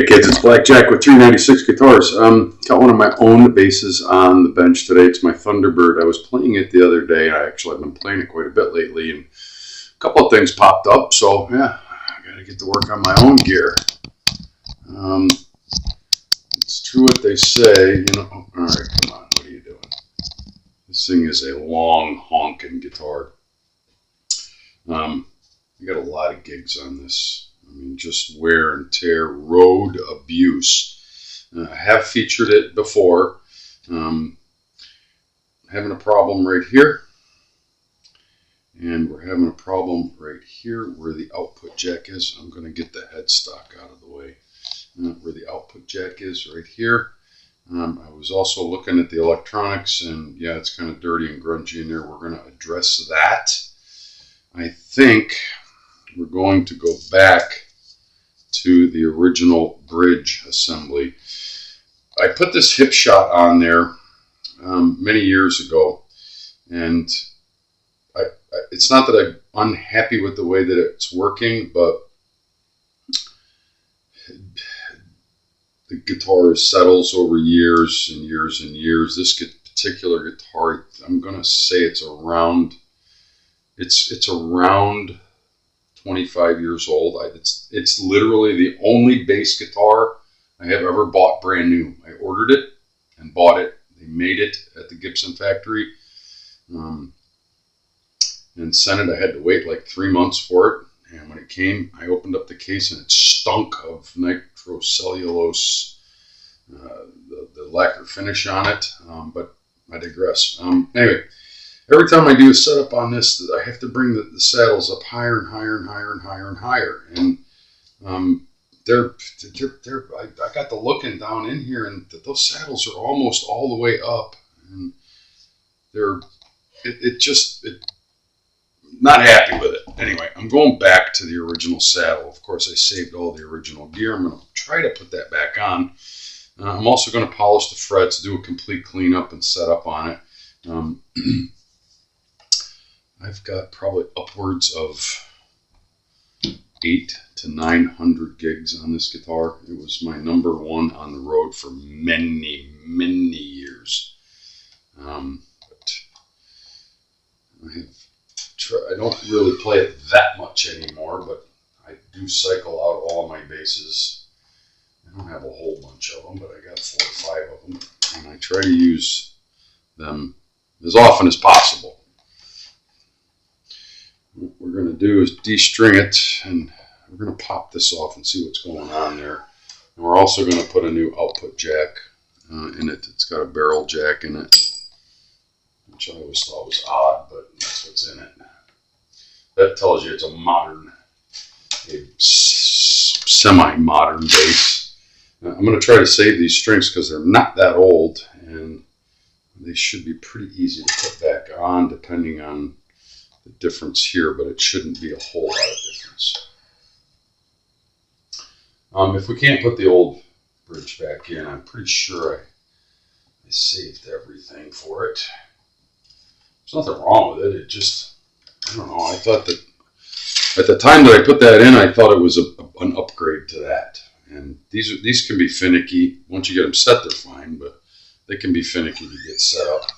Hey kids, it's Blackjack with 396 guitars. Got one of my own basses on the bench today. It's my Thunderbird. I was playing it the other day. I've been playing it quite a bit lately, and a couple of things popped up. So yeah, I got to get to work on my own gear. It's true what they say, you know. All right, come on, what are you doing? This thing is a long honking guitar. I got a lot of gigs on this. I mean, just wear and tear, road abuse. I have featured it before. Having a problem right here. And we're having a problem right here where the output jack is. I'm going to get the headstock out of the way. Where the output jack is right here. I was also looking at the electronics, and yeah, it's kind of dirty and grungy in there. We're going to address that. I think we're going to go back to the original bridge assembly. I put this hip shot on there many years ago, and it's not that I'm unhappy with the way that it's working, but the guitar settles over years and years and years. This particular guitar, I'm going to say it's around 25 years old. It's literally the only bass guitar I have ever bought brand new. I ordered it and bought it. They made it at the Gibson factory and sent it. I had to wait like 3 months for it. And when it came, I opened up the case and it stunk of nitrocellulose, the lacquer finish on it. But I digress. Anyway. Every time I do a setup on this, I have to bring the saddles up higher and higher and higher and higher and higher. And I got the looking down in here, and those saddles are almost all the way up, and not happy with it. Anyway, I'm going back to the original saddle. Of course, I saved all the original gear. I'm going to try to put that back on. I'm also going to polish the frets, do a complete cleanup and set up on it. I've got probably upwards of 800 to 900 gigs on this guitar. It was my number one on the road for many, many years. But I don't really play it that much anymore, but I do cycle out all my basses. I don't have a whole bunch of them, but I got 4 or 5 of them, and I try to use them as often as possible. What we're going to do is de-string it, and we're going to pop this off and see what's going on there. And we're also going to put a new output jack in it. It's got a barrel jack in it, which I always thought was odd, but that's what's in it. That tells you it's a semi-modern bass. I'm going to try to save these strings because they're not that old, and they should be pretty easy to put back on depending on the difference here, but it shouldn't be a whole lot of difference. If we can't put the old bridge back in, I'm pretty sure I saved everything for it. There's nothing wrong with it. It just, I don't know. I thought that at the time that I put that in, I thought it was an upgrade to that. And these can be finicky. Once you get them set, they're fine, but they can be finicky to get set up.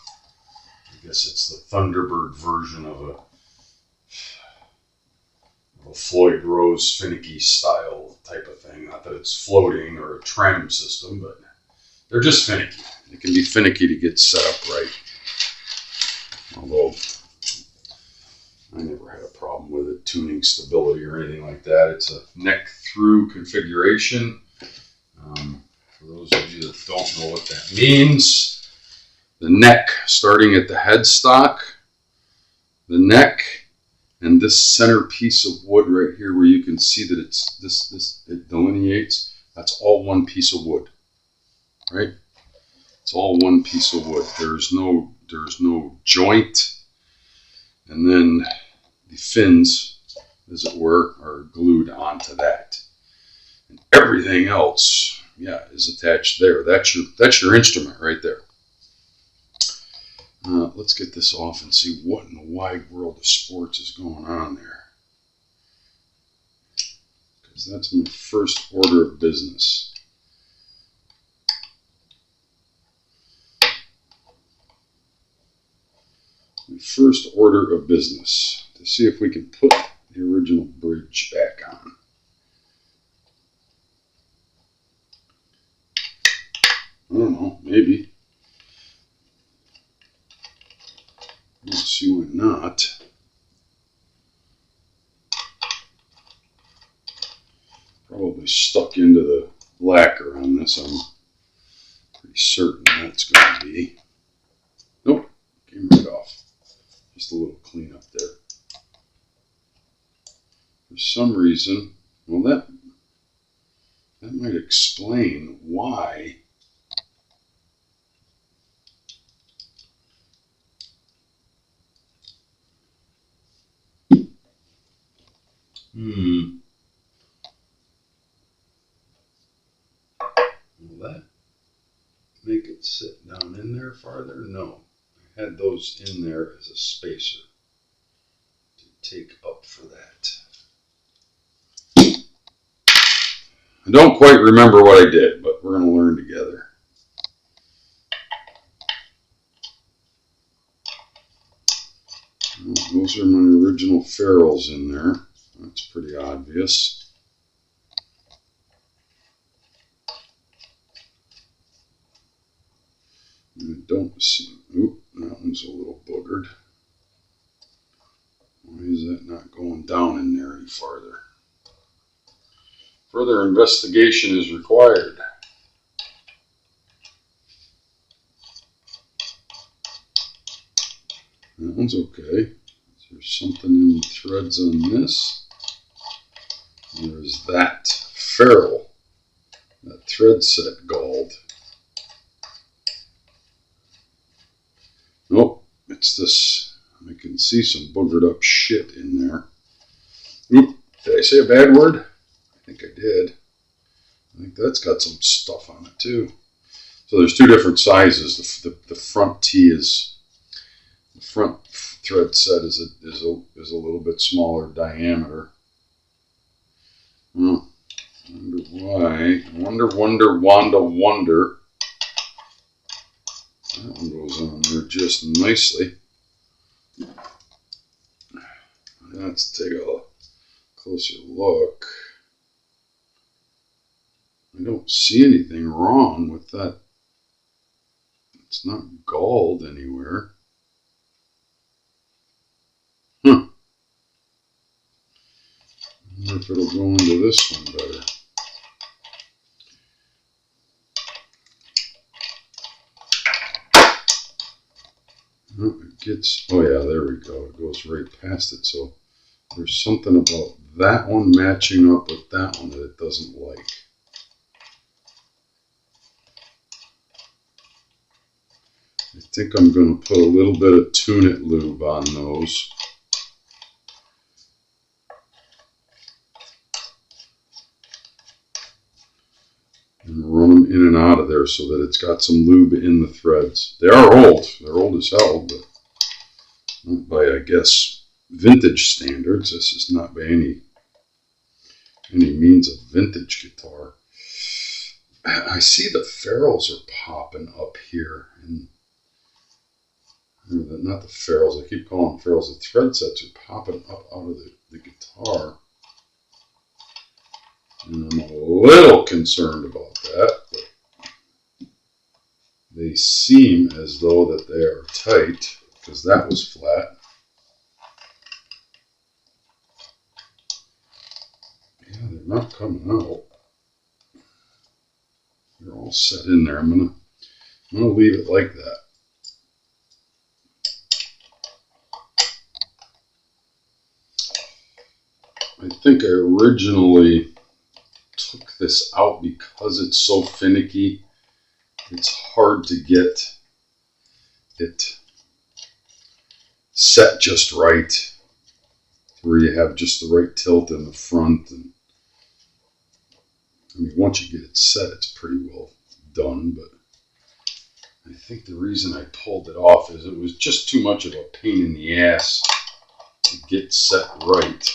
I guess it's the Thunderbird version of a Floyd Rose finicky style type of thing. Not that it's floating or a tram system, but they're just finicky. They can be finicky to get set up right. Although I never had a problem with it, tuning stability or anything like that. It's a neck through configuration. For those of you that don't know what that means, the neck starting at the headstock, the neck, and this center piece of wood right here where you can see that it delineates, that's all one piece of wood, right? It's all one piece of wood. There's no joint, and then the fins, as it were, are glued onto that. And everything else, yeah, is attached there. That's your instrument right there. Let's get this off and see what in the wide world of sports is going on there. Because that's my first order of business. My first order of business to see if we can put the original bridge back on. I don't know, maybe. Let's see why not. Probably stuck into the lacquer on this. I'm pretty certain that's going to be. Nope, came right off. Just a little cleanup there. For some reason, well, that might explain why Will that make it sit down in there farther? No. I had those in there as a spacer to take up for that. I don't quite remember what I did, but we're going to learn together. Well, those are my original ferrules in there. That's pretty obvious. I don't see. Oop, that one's a little boogered. Why is that not going down in there any farther? Further investigation is required. That one's okay. Is there something in the threads on this? There's that ferrule. That thread set galled. Nope, it's this. I can see some boogered up shit in there. Oop, did I say a bad word? I think I did. I think that's got some stuff on it too. So there's two different sizes. The front tee is, the front thread set is a little bit smaller diameter. Oh, I wonder why. Wonder. That one goes on there just nicely. Let's take a closer look. I don't see anything wrong with that. It's not galled anywhere. I wonder if it'll go into this one better. Oh, it gets, oh yeah, there we go. It goes right past it. So there's something about that one matching up with that one that it doesn't like. I think I'm going to put a little bit of tune-it lube on those. And run them in and out of there so that it's got some lube in the threads. They are old. They're old as hell, but not by, I guess, vintage standards. This is not by any means a vintage guitar. I see the ferrules are popping up here. And not the ferrules. I keep calling them ferrules. The thread sets are popping up out of the guitar. And I'm a little concerned about that, but they seem as though that they are tight, because that was flat. Yeah, they're not coming out. They're all set in there. I'm gonna leave it like that. I think I originally took this out because it's so finicky. It's hard to get it set just right, where you have just the right tilt in the front. And I mean, once you get it set, it's pretty well done. But I think the reason I pulled it off is it was just too much of a pain in the ass to get set right.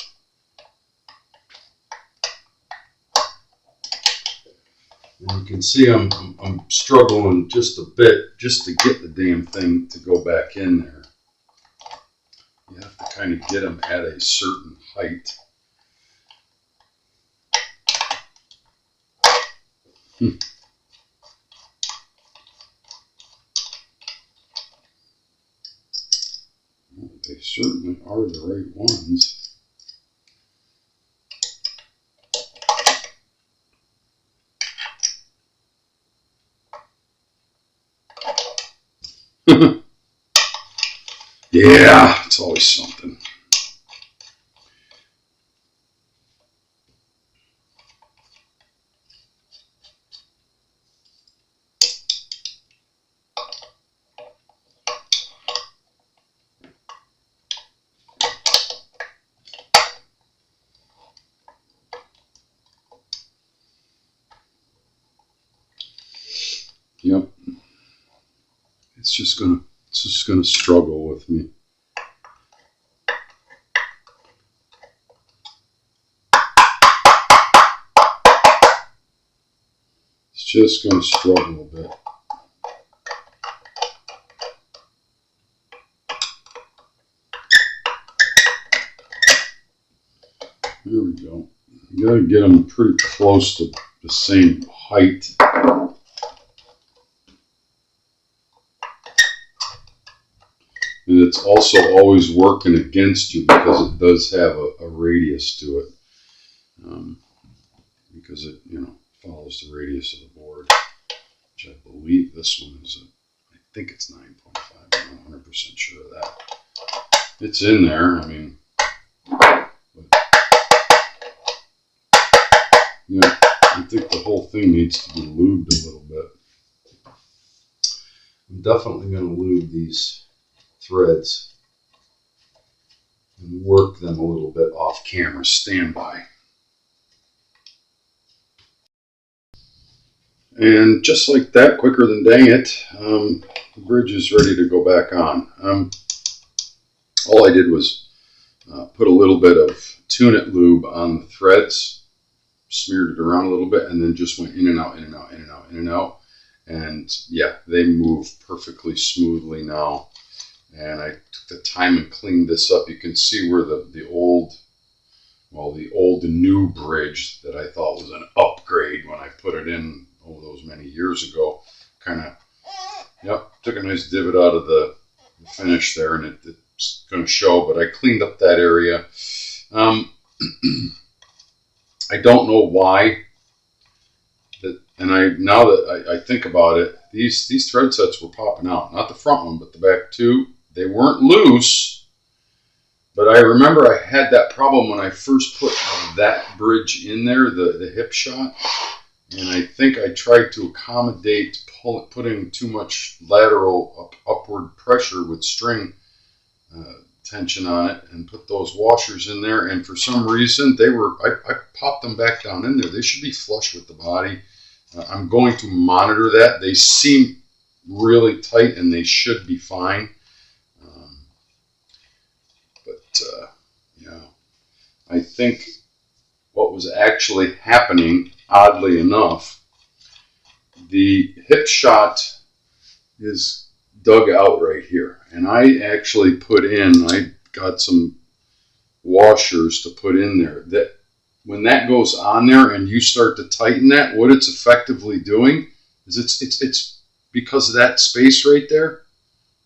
And you can see I'm struggling just a bit just to get the damn thing to go back in there. You have to kind of get them at a certain height. Well, they certainly are the right ones. Yeah, it's always something. Yep. It's just gonna struggle with me. It's just gonna struggle a bit. There we go. You gotta get them pretty close to the same height. And it's also always working against you because it does have a radius to it. Because it, follows the radius of the board, which I believe this one is, I think it's 9.5. I'm not 100% sure of that. It's in there, I mean, but, I think the whole thing needs to be lubed a little bit. I'm definitely going to lube these threads and work them a little bit off camera. Stand by. And just like that, quicker than dang it, the bridge is ready to go back on. All I did was put a little bit of tune-it lube on the threads, smeared it around a little bit, and then just went in and out, in and out, in and out, in and out. And yeah, they move perfectly smoothly now. And I took the time and cleaned this up. You can see where the old new bridge that I thought was an upgrade when I put it in those many years ago, kind of, took a nice divot out of the finish there, and it's going to show, but I cleaned up that area. I don't know why, now that I think about it, these thread sets were popping out, not the front one, but the back two. They weren't loose, but I remember I had that problem when I first put that bridge in there, the hip shot. And I think I tried to accommodate putting too much lateral upward pressure with string tension on it, and put those washers in there. And for some reason, I popped them back down in there. They should be flush with the body. I'm going to monitor that. They seem really tight, and they should be fine. I think what was actually happening, oddly enough, the hip shot is dug out right here. And I actually I got some washers to put in there. That when that goes on there and you start to tighten that, what it's effectively doing is it's because of that space right there,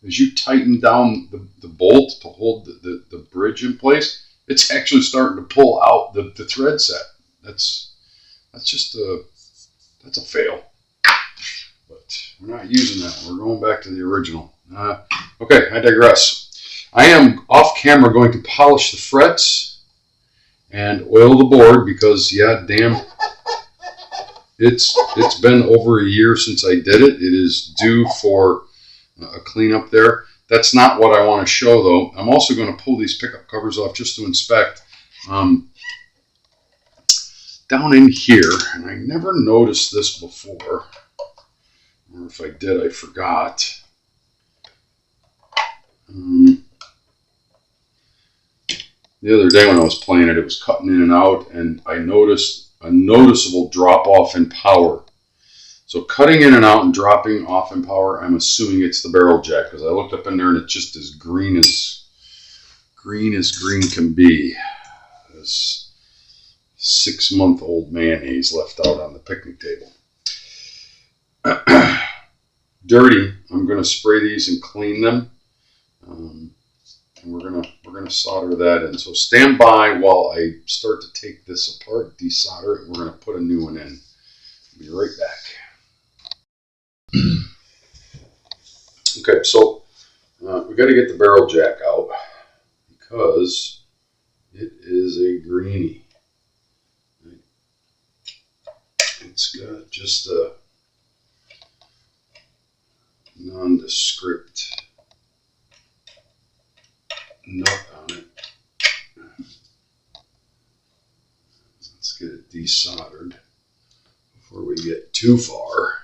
as you tighten down the bolt to hold the bridge in place, it's actually starting to pull out the thread set. That's a fail. But we're not using that. We're going back to the original. Okay, I digress. I am off camera going to polish the frets and oil the board because, yeah, damn, it's been over a year since I did it. It is due for a cleanup there. That's not what I want to show, though. I'm also going to pull these pickup covers off just to inspect. Down in here, and I never noticed this before, or if I did, I forgot. The other day when I was playing it, it was cutting in and out, and I noticed a noticeable drop off in power. So cutting in and out and dropping off in power, I'm assuming it's the barrel jack, because I looked up in there and it's just as green as green as green can be. This 6-month-old mayonnaise left out on the picnic table. Dirty. I'm going to spray these and clean them, and we're gonna solder that in. So stand by while I start to take this apart, desolder it, and we're going to put a new one in. I'll be right back. Okay, so we got to get the barrel jack out because it is a greenie. It's got just a nondescript nut on it. Let's get it desoldered before we get too far.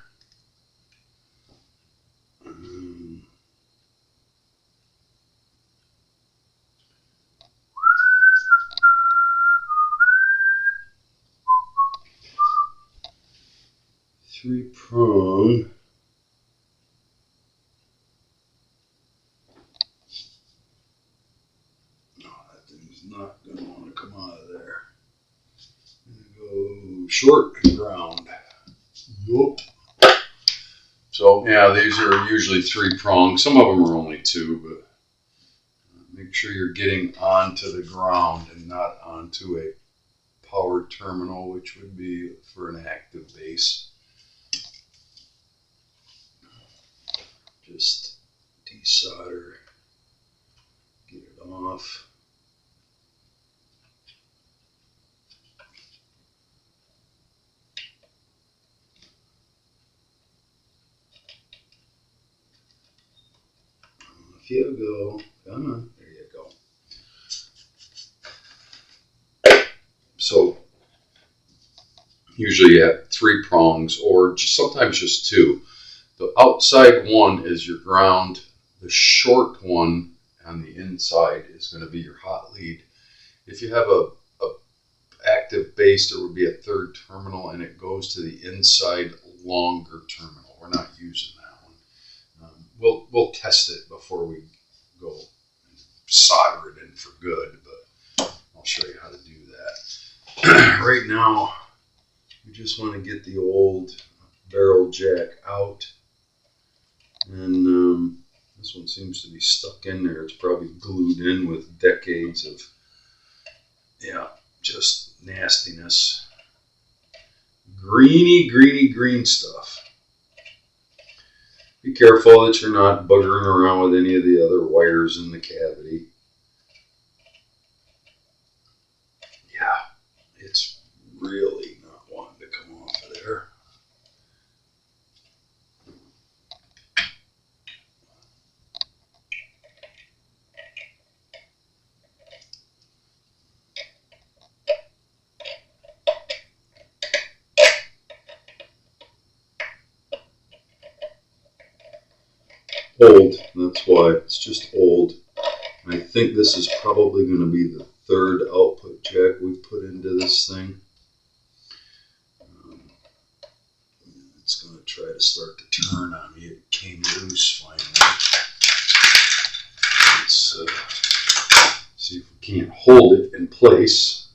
3-prong. No, that thing's not going to want to come out of there. Go short and ground. Yup. So yeah, these are usually 3-prong. Some of them are only 2, but make sure you're getting onto the ground and not onto a power terminal, which would be for an active base. Just desolder, get it off. Off you go. Come on, there you go. So usually you have 3 prongs, or sometimes just 2. The outside one is your ground. The short one on the inside is going to be your hot lead. If you have a active base, there would be a 3rd terminal, and it goes to the inside longer terminal. We're not using that one. We'll test it before we go and solder it in for good, but I'll show you how to do that. Right now, we just want to get the old barrel jack out. And this one seems to be stuck in there. It's probably glued in with decades of, just nastiness. Green stuff. Be careful that you're not buggering around with any of the other wires in the cavity. Yeah, it's really not wanting to come off of there. Old, that's why. It's just old. I think this is probably going to be the 3rd output jack we've put into this thing. It's going to try to start to turn on me. It came loose finally. Let's see if we can't hold it in place.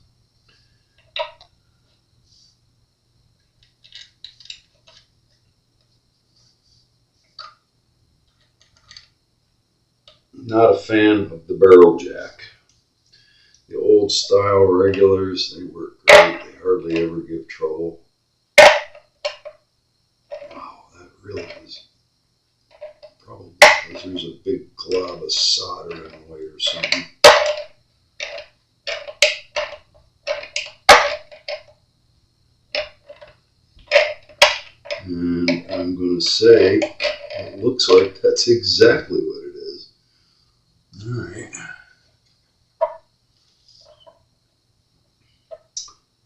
Not a fan of the barrel jack. The old style regulars, they work great. They hardly ever give trouble. Wow, that really is probably because there's a big glob of solder in the way or something. And I'm going to say it looks like that's exactly what it is. All right.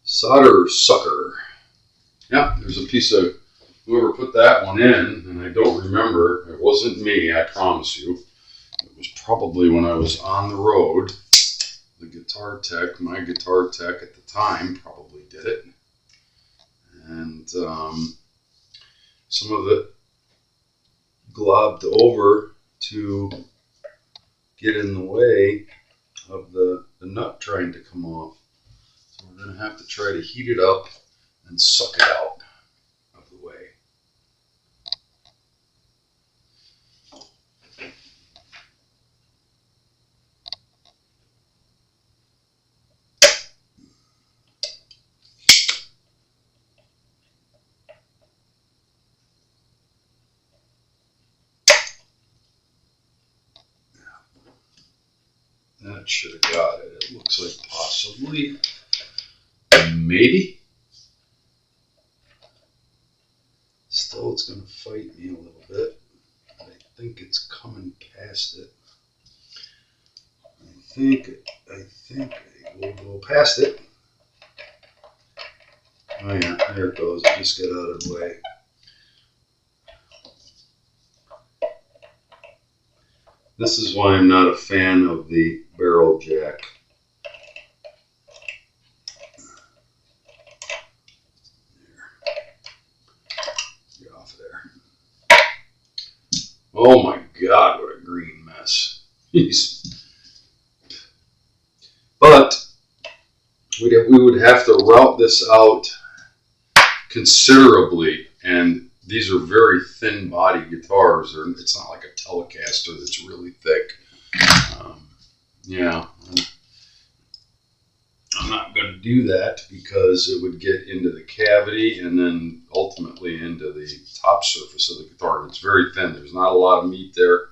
Solder sucker. Yeah, there's a piece of, whoever put that one in, and I don't remember. It wasn't me, I promise you. It was probably when I was on the road. The guitar tech, my guitar tech at the time, probably did it. And some of it globbed over to get in the way of the nut trying to come off. So we're going to have to try to heat it up and suck it out of the way. That should have got it. It looks like possibly, maybe. Still, it's going to fight me a little bit. I think it's coming past it. I think it will go past it. Oh yeah, there it goes. It just got out of the way. This is why I'm not a fan of the barrel jack. There. Get off of there. Oh my God, what a green mess. But we would have to route this out considerably, and these are very thin body guitars. It's not like a Telecaster that's really thick. Yeah, I'm not going to do that because it would get into the cavity and then ultimately into the top surface of the guitar. It's very thin. There's not a lot of meat there.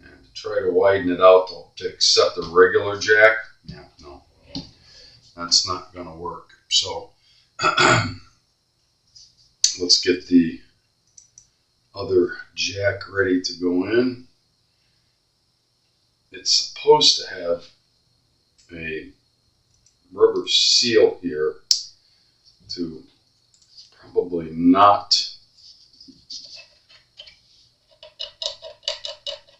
And to try to widen it out to accept a regular jack, yeah, no, that's not going to work. So let's get the other jack ready to go in. It's supposed to have a rubber seal here to probably not.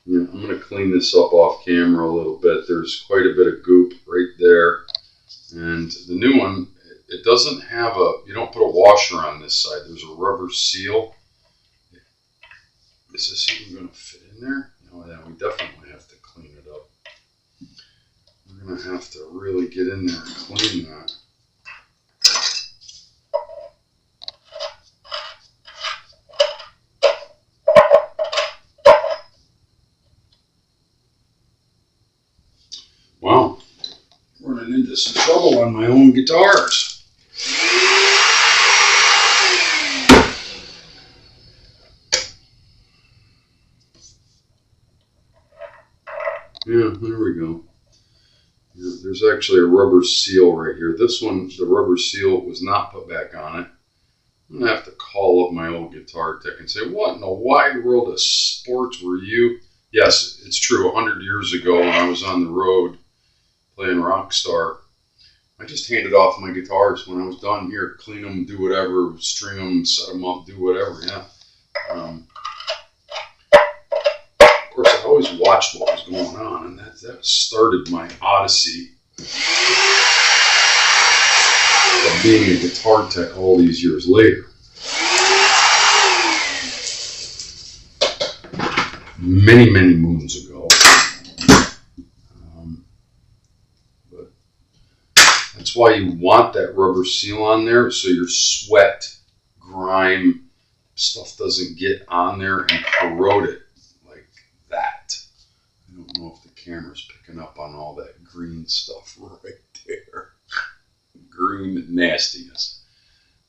Yeah, I'm going to clean this up off camera a little bit. There's quite a bit of goop right there. And the new one, it doesn't have you don't put a washer on this side. There's a rubber seal. Is this even going to fit in there? No, yeah, we definitely have to clean it up. We're going to have to really get in there and clean that. Wow, running into some trouble on my own guitars. Yeah, there we go. Yeah, there's actually a rubber seal right here. This one, the rubber seal was not put back on it. I'm going to have to call up my old guitar tech and say, what in the wide world of sports were you? Yes, it's true. 100 years ago when I was on the road playing Rockstar, I just handed off my guitars when I was done. Here, clean them, do whatever, string them, set them up, do whatever, yeah. Of course, I always watched what was going on, and that started my odyssey of being a guitar tech all these years later. Many, many moons ago. But that's why you want that rubber seal on there, so your sweat, grime, stuff doesn't get on there and corrode it. That. I don't know if the camera's picking up on all that green stuff right there. Green nastiness.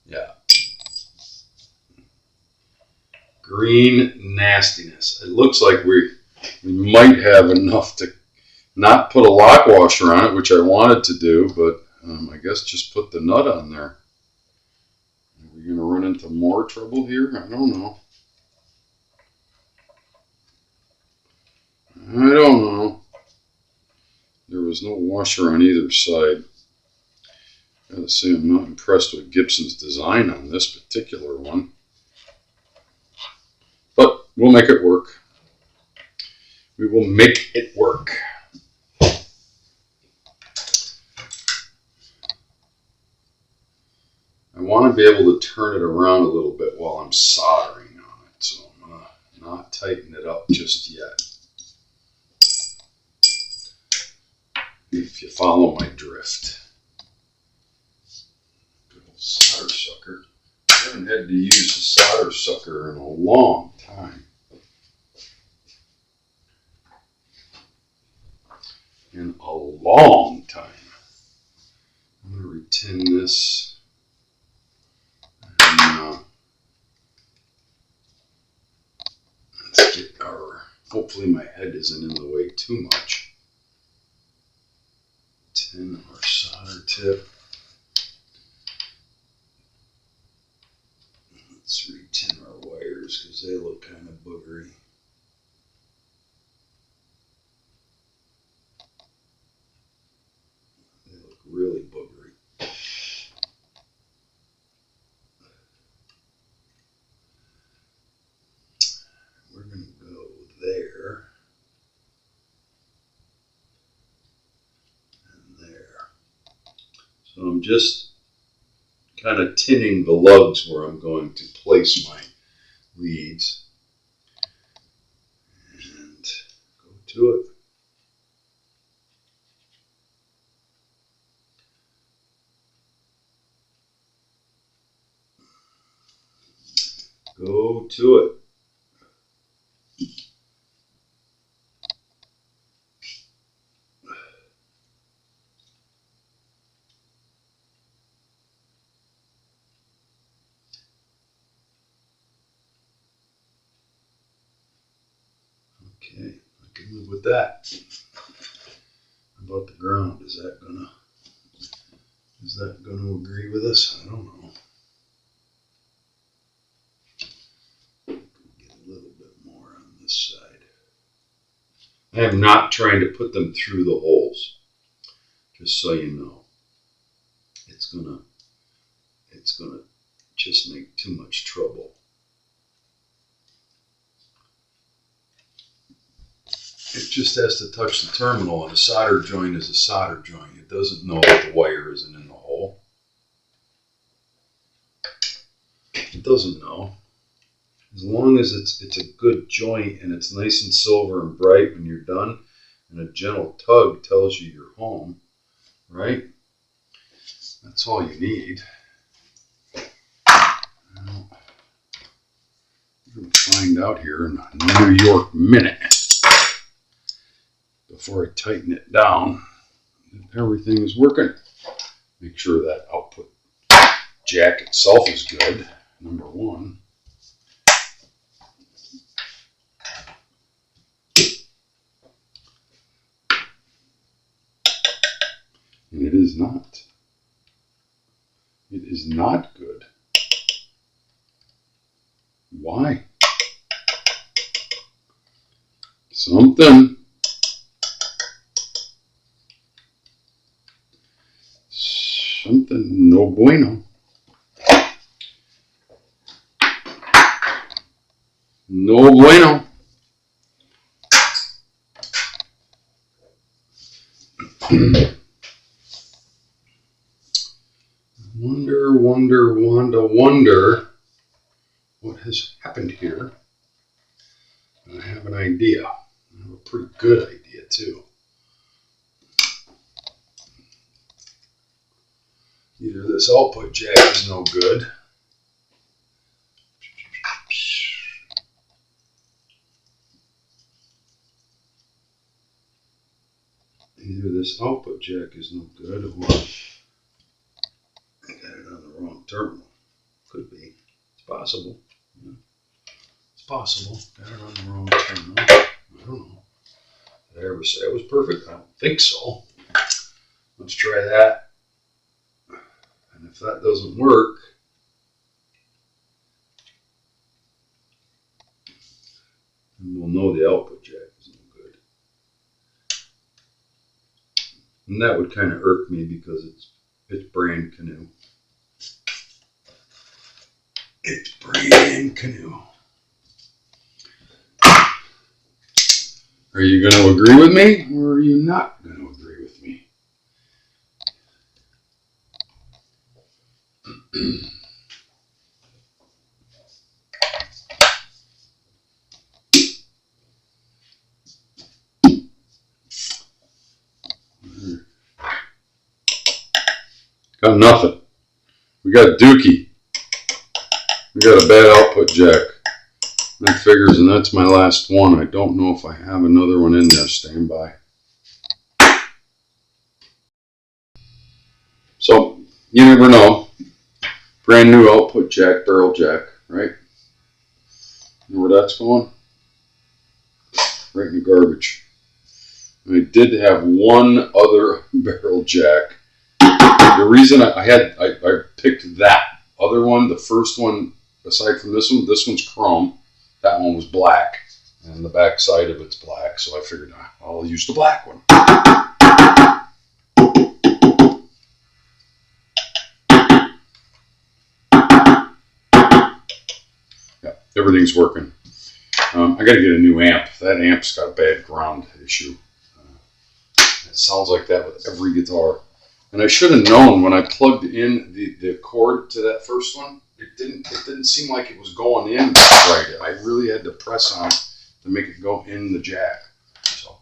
Yeah. Green nastiness. It looks like we might have enough to not put a lock washer on it, which I wanted to do, but I guess just put the nut on there. Are we going to run into more trouble here? I don't know. I don't know. There was no washer on either side. Gotta say, I'm not impressed with Gibson's design on this particular one. But we'll make it work. We will make it work. I want to be able to turn it around a little bit while I'm soldering on it, so I'm going to not tighten it up just yet. if you follow my drift. Good old solder sucker. I haven't had to use a solder sucker in a long time. In a long time. I'm going to retin this. And let's get our, hopefully my head isn't in the way too much. Tin our solder tip. Let's retin our wires because they look kind of boogery. They look really boogery. We're going to go there and there. So I'm just kind of tinning the lugs where I'm going to place my leads. And go to it. Go to it. Okay, I can live with that. How about the ground? Is that gonna agree with us? I don't know. Get a little bit more on this side. I am not trying to put them through the holes. Just so you know. It's gonna just make too much trouble. It just has to touch the terminal, and a solder joint is a solder joint. It doesn't know that the wire isn't in the hole. It doesn't know. As long as it's a good joint and it's nice and silver and bright when you're done, and a gentle tug tells you you're home, right? That's all you need. Well, we're going to find out here in a New York minute. Before I tighten it down, everything is working. Make sure that output jack itself is good, number one. And it is not. It is not good. Why? Something no bueno. No bueno. Wonder what has happened here. And I have an idea. I have a pretty good idea too. Either this output jack is no good, or I got it on the wrong terminal. Could be. It's possible. Yeah. It's possible. Got it on the wrong terminal. I don't know. Did I ever say it was perfect? I don't think so. Let's try that. And if that doesn't work, then we'll know the output jack is no good. And that would kind of irk me because it's brand canoe. It's brand canoe. Are you going to agree with me, or are you not going to agree with me? Got nothing. We got Dookie. We got a bad output jack. That figures, and that's my last one. I don't know if I have another one in there. Stand by. So, you never know. Brand new output jack, barrel jack, right? You know where that's going? Right in the garbage. And I did have one other barrel jack. The reason I picked that other one, the first one, aside from this one's chrome. That one was black, and the back side of it's black, so I figured I'll use the black one. Yeah, everything's working. I got to get a new amp. That amp's got a bad ground issue. It sounds like that with every guitar. And I should have known when I plugged in the cord to that first one. It didn't seem like it was going in right. I really had to press on it to make it go in the jack. So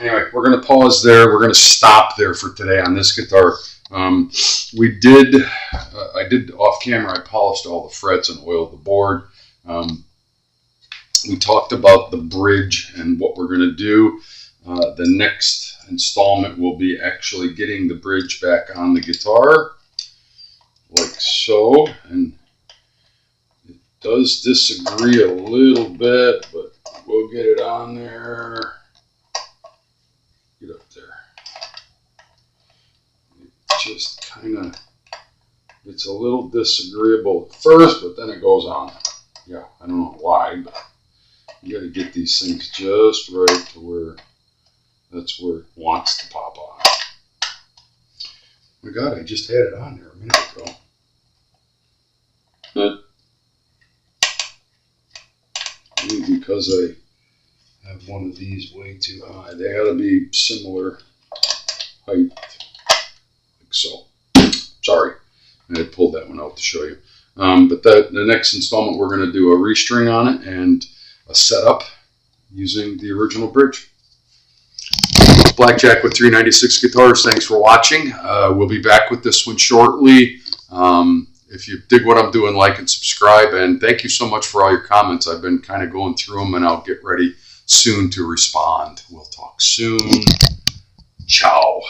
anyway, we're going to pause there. We're going to stop there for today on this guitar. I did off camera. I polished all the frets and oiled the board. We talked about the bridge and what we're going to do. The next installment will be actually getting the bridge back on the guitar, like so. And it does disagree a little bit, but we'll get it on there. Get up there. It just kind of, it's a little disagreeable at first, but then it goes on. Yeah, I don't know why, but you got to get these things just right to where that's where it wants to pop on. Oh my God, I just had it on there a minute ago. Maybe because I have one of these way too high. They ought to be similar height, like so. Sorry, I had pulled that one out to show you. But the next installment, we're going to do a restring on it and a setup using the original bridge. Blackjack with 396 guitars. Thanks for watching. We'll be back with this one shortly. If you dig what I'm doing, like and subscribe. And thank you so much for all your comments. I've been kind of going through them, and I'll get ready soon to respond. We'll talk soon. Ciao.